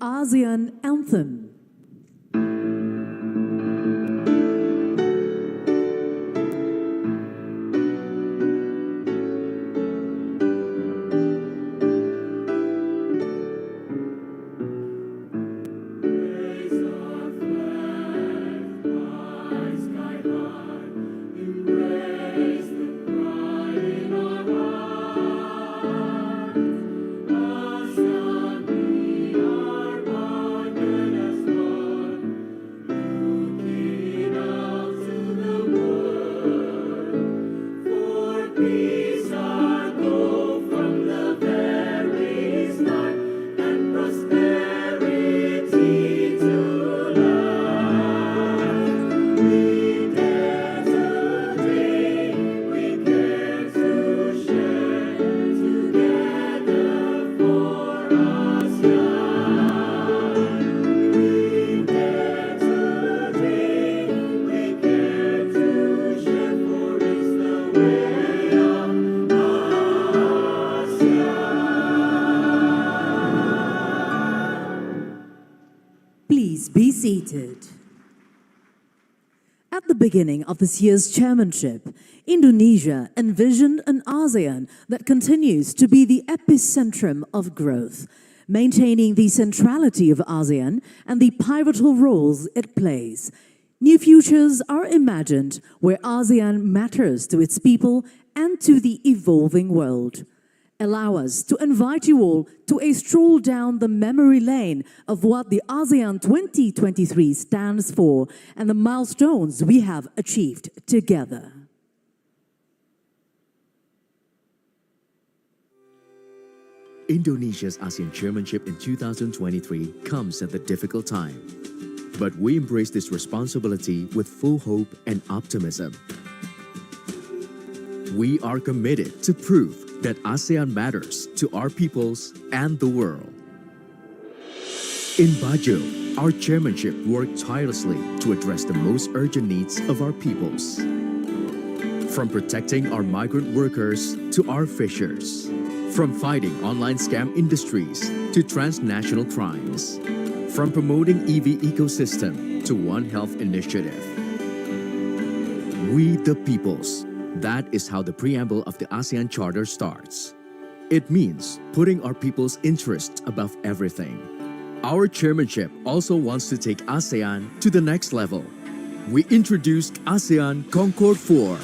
ASEAN Anthem. Please be seated. At the beginning of this year's chairmanship, Indonesia envisioned an ASEAN that continues to be the epicentrum of growth, maintaining the centrality of ASEAN and the pivotal roles it plays. New futures are imagined where ASEAN matters to its people and to the evolving world. Allow us to invite you all to a stroll down the memory lane of what the ASEAN 2023 stands for and the milestones we have achieved together. Indonesia's ASEAN chairmanship in 2023 comes at a difficult time. But we embrace this responsibility with full hope and optimism. We are committed to prove that ASEAN matters to our peoples and the world. In Bajo, our chairmanship worked tirelessly to address the most urgent needs of our peoples. From protecting our migrant workers to our fishers, from fighting online scam industries to transnational crimes, from promoting EV ecosystem to One Health initiative. We the peoples. That is how the preamble of the ASEAN Charter starts. It means putting our people's interests above everything. Our chairmanship also wants to take ASEAN to the next level. We introduced ASEAN Concord 4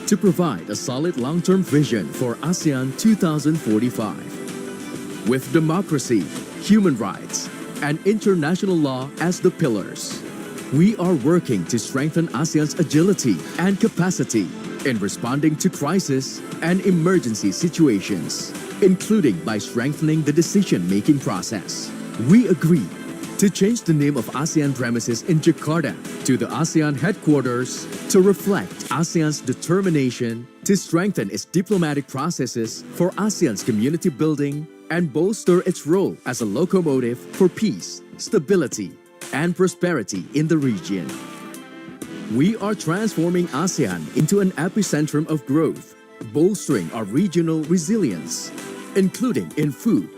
to provide a solid long-term vision for ASEAN 2045. With democracy, human rights, and international law as the pillars, we are working to strengthen ASEAN's agility and capacity in responding to crisis and emergency situations, including by strengthening the decision-making process. We agree to change the name of ASEAN premises in Jakarta to the ASEAN headquarters to reflect ASEAN's determination to strengthen its diplomatic processes for ASEAN's community building and bolster its role as a locomotive for peace, stability, and prosperity in the region. We are transforming ASEAN into an epicentrum of growth, bolstering our regional resilience, including in food,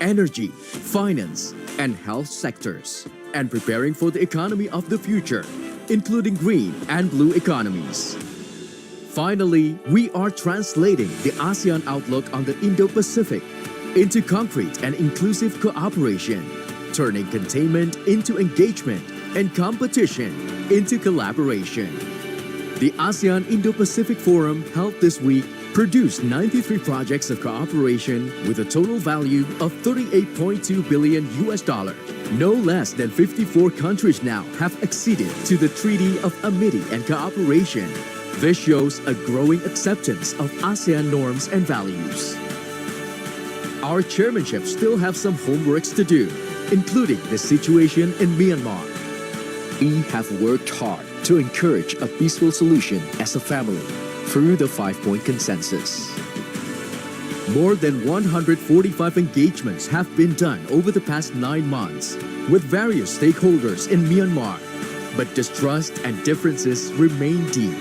energy, finance, and health sectors, and preparing for the economy of the future, including green and blue economies. Finally, we are translating the ASEAN outlook on the Indo-Pacific into concrete and inclusive cooperation, turning containment into engagement and competition into collaboration. The ASEAN Indo-Pacific Forum held this week produced 93 projects of cooperation with a total value of $38.2 billion. No less than 54 countries now have acceded to the Treaty of Amity and Cooperation. This shows a growing acceptance of ASEAN norms and values. Our chairmanship still have some homeworks to do, including the situation in Myanmar. We have worked hard to encourage a peaceful solution as a family through the 5-point consensus. More than 145 engagements have been done over the past 9 months with various stakeholders in Myanmar, but distrust and differences remain deep.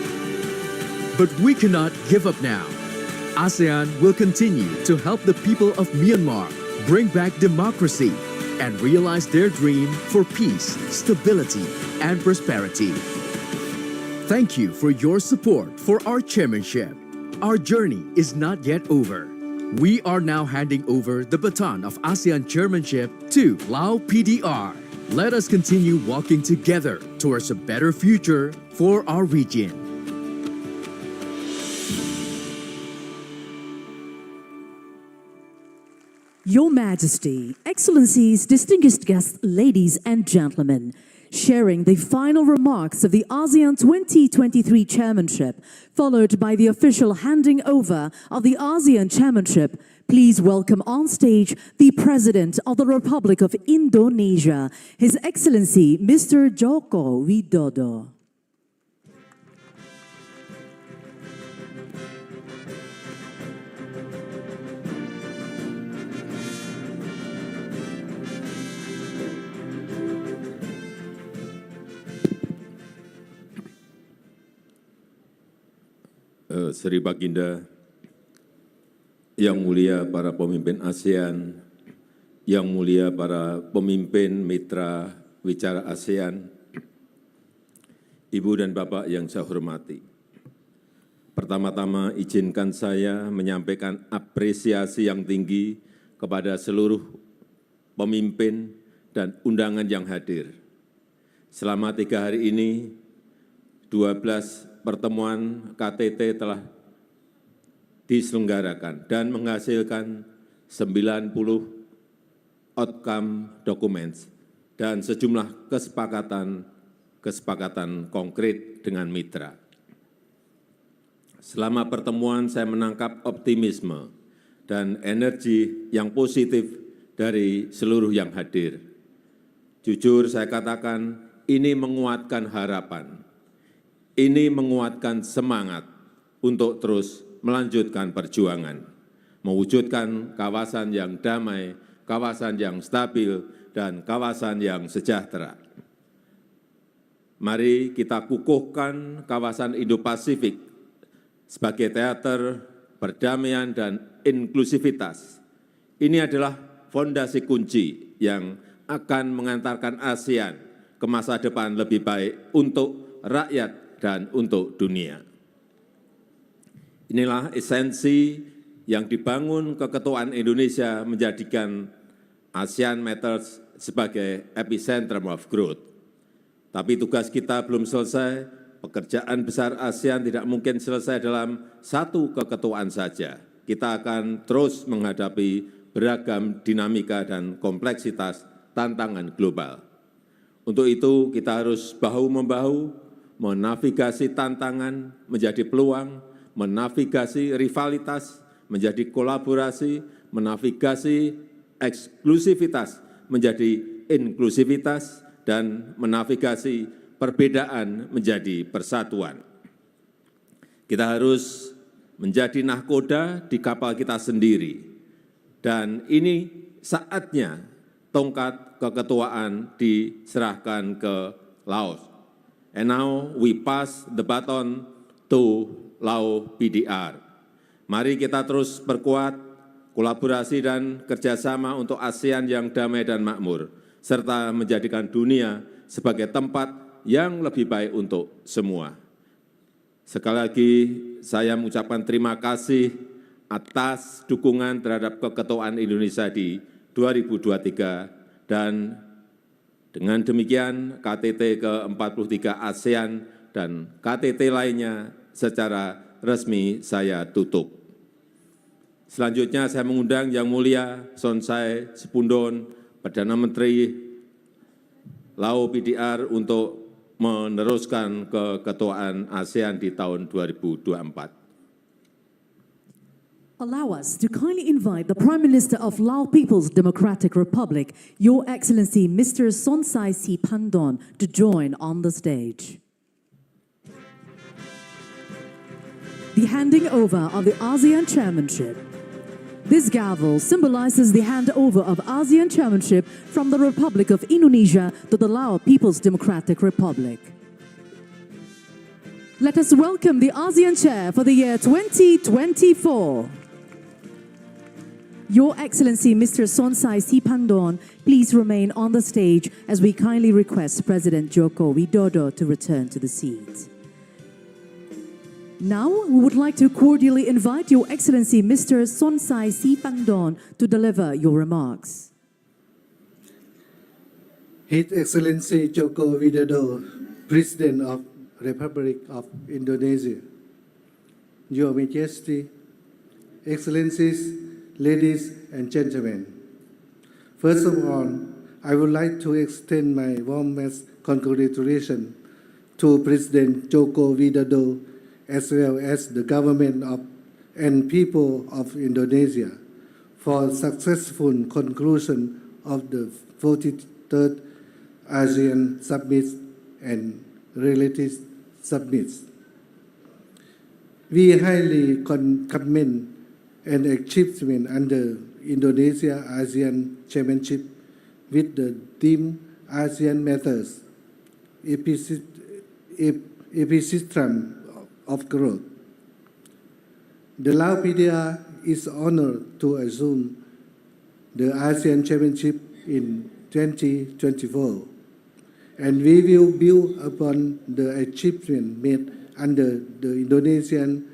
But we cannot give up now. ASEAN will continue to help the people of Myanmar bring back democracy, and realize their dream for peace, stability, and prosperity. Thank you for your support for our chairmanship. Our journey is not yet over. We are now handing over the baton of ASEAN chairmanship to Lao PDR. Let us continue walking together towards a better future for our region. Your Majesty, Excellencies, distinguished guests, ladies and gentlemen, sharing the final remarks of the ASEAN 2023 chairmanship, followed by the official handing over of the ASEAN chairmanship, please welcome on stage the President of the Republic of Indonesia, His Excellency Mr. Joko Widodo. Sri Baginda, yang mulia para pemimpin ASEAN, yang mulia para pemimpin mitra wicara ASEAN, Ibu dan Bapak yang saya hormati. Pertama-tama izinkan saya menyampaikan apresiasi yang tinggi kepada seluruh pemimpin dan undangan yang hadir. Selama 3 hari ini, 12 pertemuan KTT telah diselenggarakan dan menghasilkan 90 outcome documents dan sejumlah kesepakatan konkret dengan mitra. Selama pertemuan saya menangkap optimisme dan energi yang positif dari seluruh yang hadir. Jujur saya katakan ini menguatkan harapan. Ini menguatkan semangat untuk terus melanjutkan perjuangan, mewujudkan kawasan yang damai, kawasan yang stabil, dan kawasan yang sejahtera. Mari kita kukuhkan kawasan Indo-Pasifik sebagai teater perdamaian dan inklusivitas. Ini adalah fondasi kunci yang akan mengantarkan ASEAN ke masa depan lebih baik untuk rakyat dan untuk dunia. Inilah esensi yang dibangun keketuaan Indonesia menjadikan ASEAN Matters sebagai epicentrum of growth. Tapi tugas kita belum selesai, pekerjaan besar ASEAN tidak mungkin selesai dalam satu keketuaan saja. Kita akan terus menghadapi beragam dinamika dan kompleksitas tantangan global. Untuk itu kita harus bahu-membahu, menavigasi tantangan menjadi peluang, menavigasi rivalitas menjadi kolaborasi, menavigasi eksklusivitas menjadi inklusivitas, dan menavigasi perbedaan menjadi persatuan. Kita harus menjadi nahkoda di kapal kita sendiri, dan ini saatnya tongkat keketuaan diserahkan ke Laos. And now we pass the baton to Lao PDR. Mari kita terus perkuat kolaborasi dan kerjasama untuk ASEAN yang damai dan makmur, serta menjadikan dunia sebagai tempat yang lebih baik untuk semua. Sekali lagi saya mengucapkan terima kasih atas dukungan terhadap keketuaan Indonesia di 2023 dan dengan demikian, KTT ke-43 ASEAN dan KTT lainnya secara resmi saya tutup. Selanjutnya saya mengundang Yang Mulia Sonsai Sepundon, Perdana Menteri Lao PDR untuk meneruskan keketuaan ASEAN di tahun 2024. Allow us to kindly invite the Prime Minister of Lao People's Democratic Republic, Your Excellency Mr. Sonsai Siphandon, to join on the stage. The handing over of the ASEAN chairmanship. This gavel symbolizes the handover of ASEAN chairmanship from the Republic of Indonesia to the Lao People's Democratic Republic. Let us welcome the ASEAN chair for the year 2024. Your Excellency Mr. Sonsai Siphandorn, please remain on the stage as we kindly request President Joko Widodo to return to the seat. Now, we would like to cordially invite Your Excellency Mr. Sonsai Siphandorn to deliver your remarks. His Excellency Joko Widodo, President of Republic of Indonesia, Your Majesty, Excellencies, ladies and gentlemen. First of all, I would like to extend my warmest congratulations to President Joko Widodo as well as the government and people of Indonesia for successful conclusion of the 43rd ASEAN Summit and related summits. We highly commend an achievement under Indonesia ASEAN Chairmanship with the theme ASEAN Matters, epicentrum of growth. The Laopedia is honored to assume the ASEAN Chairmanship in 2024, and we will build upon the achievement made under the Indonesian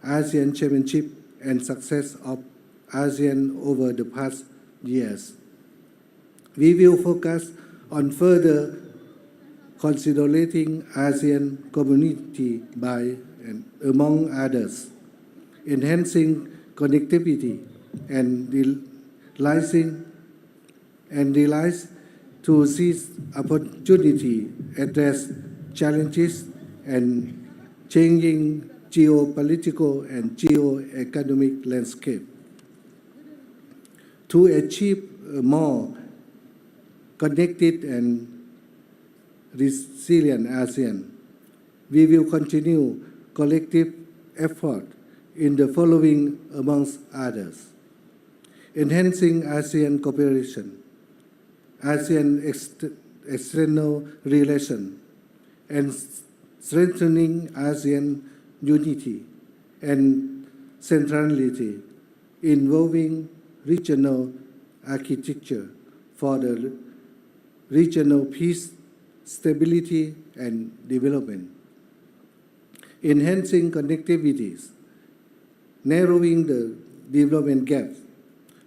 ASEAN Chairmanship and success of ASEAN over the past years. We will focus on further consolidating ASEAN community by, and among others, enhancing connectivity and realize to seize opportunity, address challenges, and changing geopolitical and geo-economic landscape. To achieve a more connected and resilient ASEAN, we will continue collective effort in the following amongst others: enhancing ASEAN cooperation, ASEAN external relations, and strengthening ASEAN unity and centrality, involving regional architecture for the regional peace, stability, and development. Enhancing connectivities, narrowing the development gap,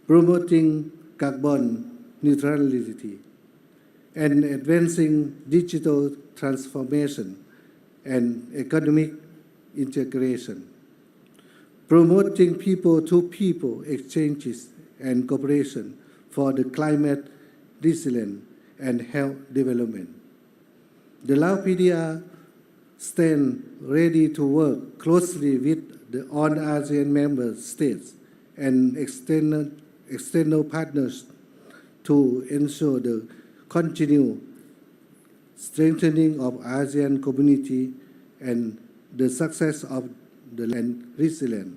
promoting carbon neutrality, and advancing digital transformation and economic integration, promoting people-to-people exchanges and cooperation for the climate resilience and health development. The Laopedia stands ready to work closely with the all ASEAN member states and external partners to ensure the continued strengthening of ASEAN community and the success of the land resilience.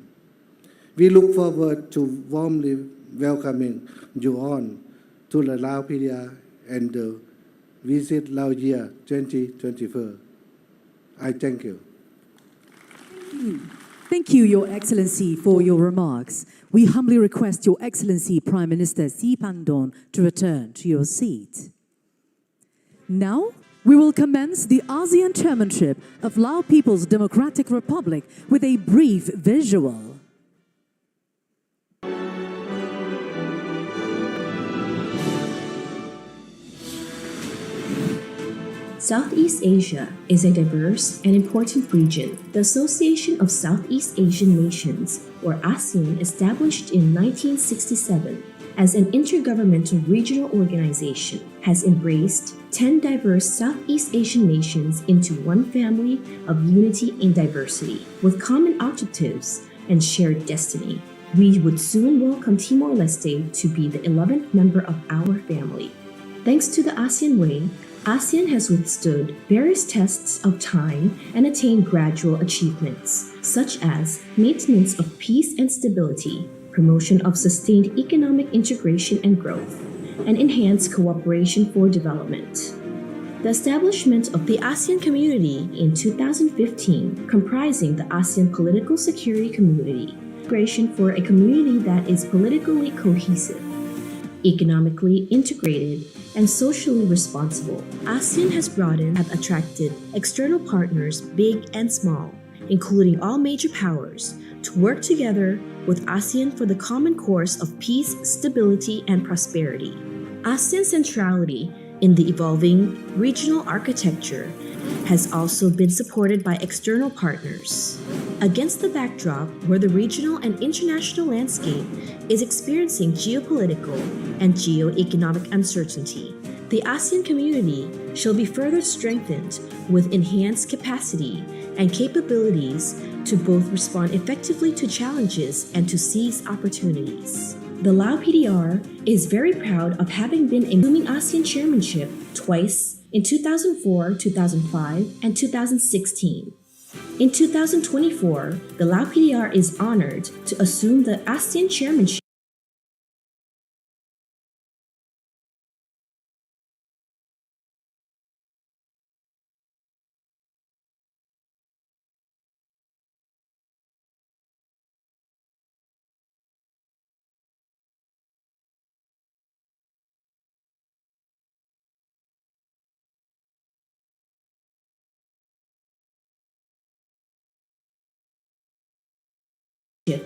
We look forward to warmly welcoming you on to the Laopedia and the Visit Lao Year 2024. I thank you. Thank you, Your Excellency, for your remarks. We humbly request Your Excellency Prime Minister Siphandorn to return to your seat. Now, we will commence the ASEAN Chairmanship of Lao People's Democratic Republic with a brief visual. Southeast Asia is a diverse and important region. The Association of Southeast Asian Nations, or ASEAN, established in 1967 as an intergovernmental regional organization, has embraced 10 diverse Southeast Asian nations into one family of unity in diversity, with common objectives and shared destiny. We would soon welcome Timor-Leste to be the 11th member of our family. Thanks to the ASEAN Way, ASEAN has withstood various tests of time and attained gradual achievements, such as maintenance of peace and stability, promotion of sustained economic integration and growth, and enhanced cooperation for development. The establishment of the ASEAN Community in 2015, comprising the ASEAN Political Security Community, integration for a community that is politically cohesive, economically integrated, and socially responsible. ASEAN has broadened and attracted external partners, big and small, including all major powers, to work together with ASEAN for the common course of peace, stability, and prosperity. ASEAN's centrality in the evolving regional architecture has also been supported by external partners. Against the backdrop where the regional and international landscape is experiencing geopolitical and geo-economic uncertainty, the ASEAN community shall be further strengthened with enhanced capacity and capabilities to both respond effectively to challenges and to seize opportunities. The Lao PDR is very proud of having been assuming ASEAN chairmanship twice in 2004, 2005, and 2016. In 2024, the Lao PDR is honored to assume the ASEAN chairmanship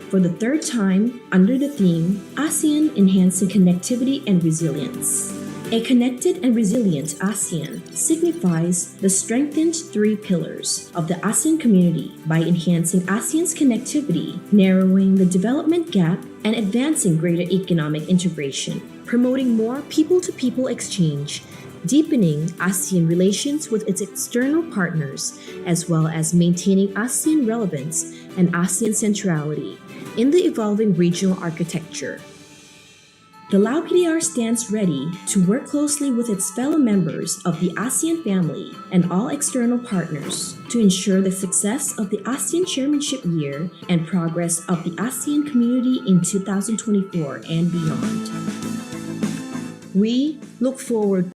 for the third time under the theme ASEAN Enhancing Connectivity and Resilience. A connected and resilient ASEAN signifies the strengthened three pillars of the ASEAN community by enhancing ASEAN's connectivity, narrowing the development gap, and advancing greater economic integration, promoting more people-to-people exchange, deepening ASEAN relations with its external partners, as well as maintaining ASEAN relevance and ASEAN centrality in the evolving regional architecture. The Lao PDR stands ready to work closely with its fellow members of the ASEAN family and all external partners to ensure the success of the ASEAN chairmanship year and progress of the ASEAN community in 2024 and beyond. We look forward